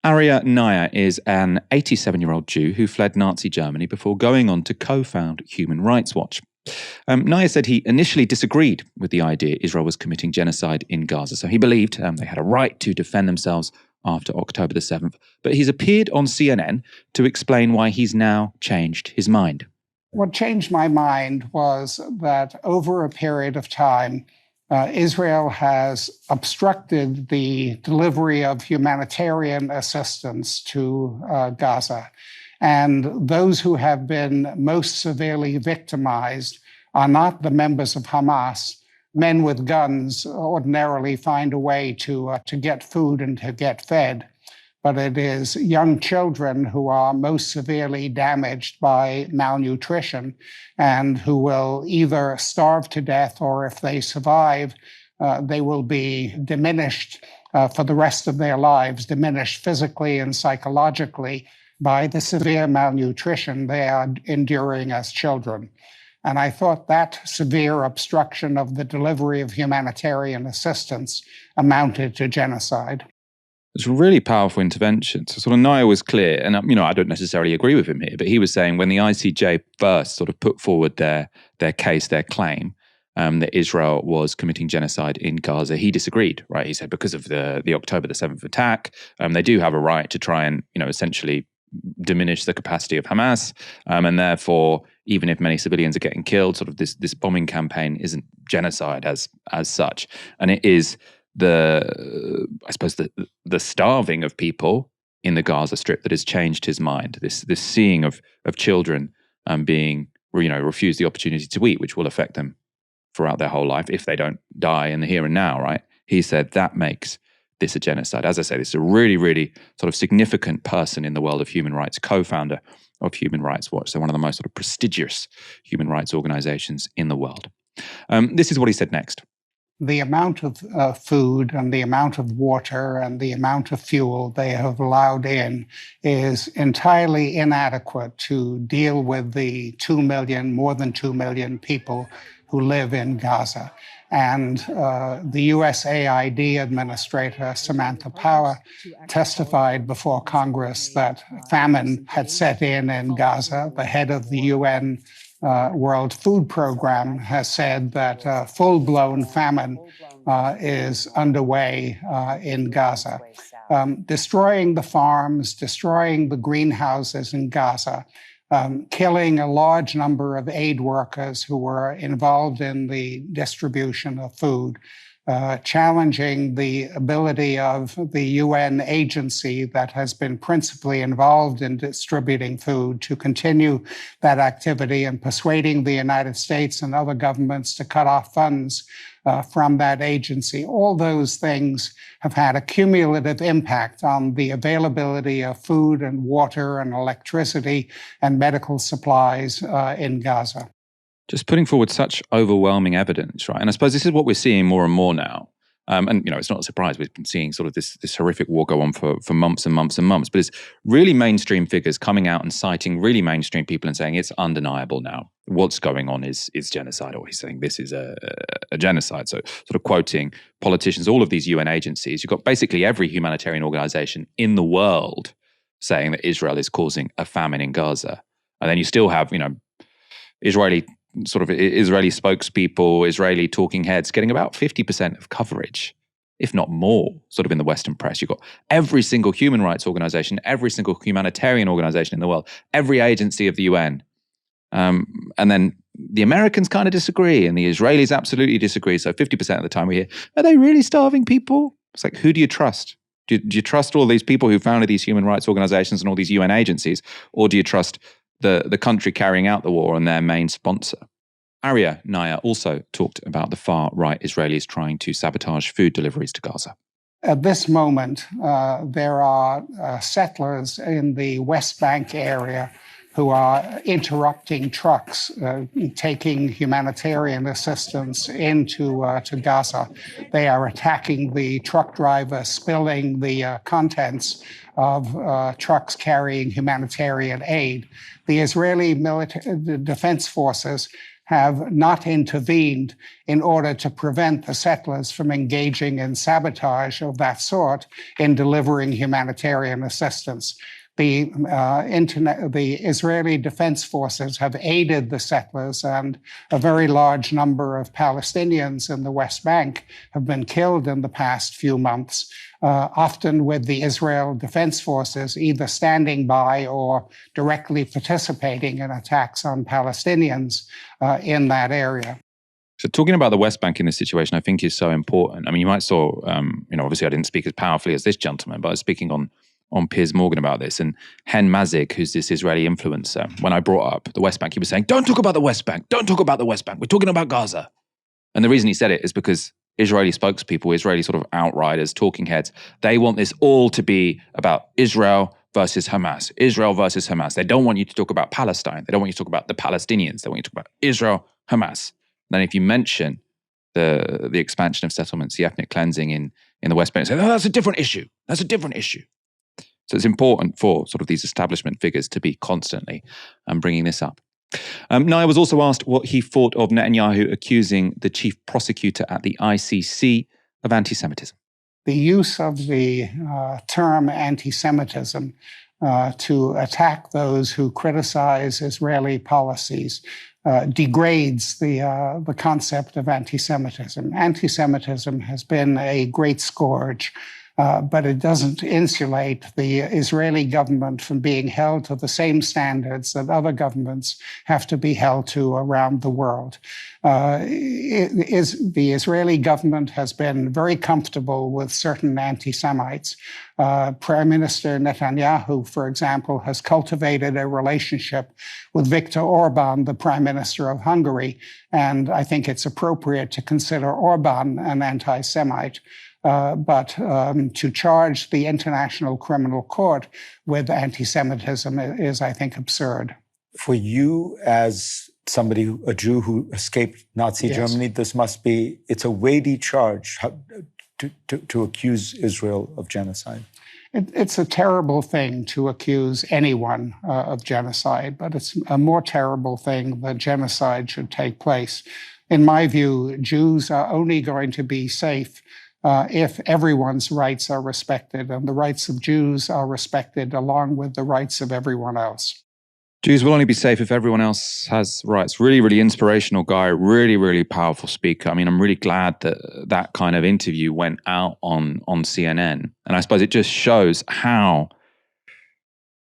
Arya Naya is an 87-year-old Jew who fled Nazi Germany before going on to co-found Human Rights Watch. Naya said he initially disagreed with the idea Israel was committing genocide in Gaza, so he believed they had a right to defend themselves after October the 7th. But he's appeared on CNN to explain why he's now changed his mind. What changed my mind was that over a period of time, Israel has obstructed the delivery of humanitarian assistance to Gaza. And those who have been most severely victimized are not the members of Hamas. Men with guns ordinarily find a way to get food and to get fed. But it is young children who are most severely damaged by malnutrition and who will either starve to death, or if they survive, they will be diminished for the rest of their lives, diminished physically and psychologically by the severe malnutrition they are enduring as children. And I thought that severe obstruction of the delivery of humanitarian assistance amounted to genocide. It's a really powerful intervention. So sort of Naya was clear, and I don't necessarily agree with him here, but he was saying when the ICJ first sort of put forward their case, their claim, that Israel was committing genocide in Gaza, he disagreed, right? He said because of the October the 7th attack, they do have a right to try and, essentially diminish the capacity of Hamas, and therefore, even if many civilians are getting killed, sort of this bombing campaign isn't genocide as such. And it is the starving of people in the Gaza Strip that has changed his mind. This seeing of children being refused the opportunity to eat, which will affect them throughout their whole life if they don't die in the here and now. Right? He said that makes this a genocide. As I say, this is a really, really sort of significant person in the world of human rights, co-founder of Human Rights Watch, so one of the most sort of prestigious human rights organizations in the world. This is what he said next. The amount of food and the amount of water and the amount of fuel they have allowed in is entirely inadequate to deal with the more than 2 million people who live in Gaza. And the USAID administrator, Samantha Power, testified before Congress that famine had set in Gaza. The head of the UN World Food Program has said that full-blown famine is underway in Gaza. Destroying the farms, destroying the greenhouses in Gaza, killing a large number of aid workers who were involved in the distribution of food, challenging the ability of the UN agency that has been principally involved in distributing food to continue that activity, and persuading the United States and other governments to cut off funds from that agency. All those things have had a cumulative impact on the availability of food and water and electricity and medical supplies in Gaza. Just putting forward such overwhelming evidence, right? And I suppose this is what we're seeing more and more now. And it's not a surprise. We've been seeing sort of this horrific war go on for months and months and months. But it's really mainstream figures coming out and citing really mainstream people and saying it's undeniable now. What's going on is genocide, or he's saying this is a genocide. So sort of quoting politicians, all of these UN agencies. You've got basically every humanitarian organization in the world saying that Israel is causing a famine in Gaza. And then you still have, Israeli spokespeople, Israeli talking heads getting about 50% of coverage, if not more, sort of in the Western press. You've got every single human rights organization, every single humanitarian organization in the world, every agency of the UN. And then the Americans kind of disagree and the Israelis absolutely disagree. So 50% of the time we hear, are they really starving people? It's like, who do you trust? Do you trust all these people who founded these human rights organizations and all these UN agencies? Or do you trust the country carrying out the war and their main sponsor? Arya Naya also talked about the far-right Israelis trying to sabotage food deliveries to Gaza. At this moment, there are settlers in the West Bank area who are interrupting trucks, taking humanitarian assistance into to Gaza. They are attacking the truck driver, spilling the contents of trucks carrying humanitarian aid. The Israeli military defense forces have not intervened in order to prevent the settlers from engaging in sabotage of that sort in delivering humanitarian assistance. The Israeli Defense Forces have aided the settlers, and a very large number of Palestinians in the West Bank have been killed in the past few months, often with the Israel Defense Forces either standing by or directly participating in attacks on Palestinians in that area. So talking about the West Bank in this situation, I think is so important. I mean, you might saw, obviously I didn't speak as powerfully as this gentleman, but I was speaking on Piers Morgan about this. And Hen Mazik, who's this Israeli influencer, when I brought up the West Bank, he was saying, don't talk about the West Bank. Don't talk about the West Bank. We're talking about Gaza. And the reason he said it is because Israeli spokespeople, Israeli sort of outriders, talking heads, they want this all to be about Israel versus Hamas. Israel versus Hamas. They don't want you to talk about Palestine. They don't want you to talk about the Palestinians. They want you to talk about Israel, Hamas. Then if you mention the expansion of settlements, the ethnic cleansing in the West Bank, say, oh, that's a different issue. That's a different issue. So it's important for sort of these establishment figures to be constantly bringing this up. Naya was also asked what he thought of Netanyahu accusing the chief prosecutor at the ICC of anti-Semitism. The use of the term anti-Semitism to attack those who criticize Israeli policies degrades the concept of anti-Semitism. Anti-Semitism has been a great scourge, but it doesn't insulate the Israeli government from being held to the same standards that other governments have to be held to around the world. The Israeli government has been very comfortable with certain anti-Semites. Prime Minister Netanyahu, for example, has cultivated a relationship with Viktor Orban, the Prime Minister of Hungary, and I think it's appropriate to consider Orban an anti-Semite. But to charge the International Criminal Court with anti-Semitism is, I think, absurd. For you, as somebody, a Jew who escaped Nazi Germany, it's a weighty charge to accuse Israel of genocide. It's a terrible thing to accuse anyone of genocide, but it's a more terrible thing that genocide should take place. In my view, Jews are only going to be safe if everyone's rights are respected, and the rights of Jews are respected along with the rights of everyone else. Jews will only be safe if everyone else has rights. Really, really inspirational guy, really, really powerful speaker. I mean, I'm really glad that that kind of interview went out on CNN. And I suppose it just shows how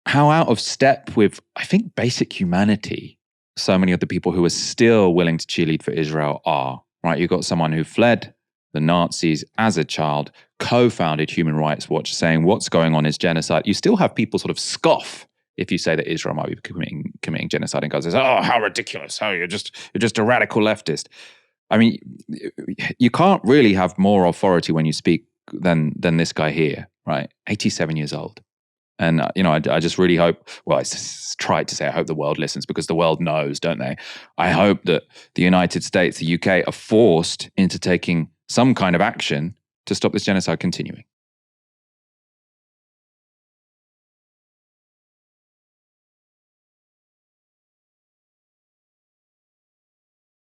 out of step with, I think, basic humanity so many of the people who are still willing to cheerlead for Israel are, right? You've got someone who fled the Nazis as a child, co-founded Human Rights Watch, saying what's going on is genocide. You still have people sort of scoff if you say that Israel might be committing genocide in Gaza. Say, oh, how ridiculous! Oh, you're just a radical leftist. I mean, you can't really have more authority when you speak than this guy here, right? 87 years old. And, I just really hope, well, I tried to say I hope the world listens, because the world knows, don't they? I hope that the United States, the UK, are forced into taking some kind of action to stop this genocide continuing.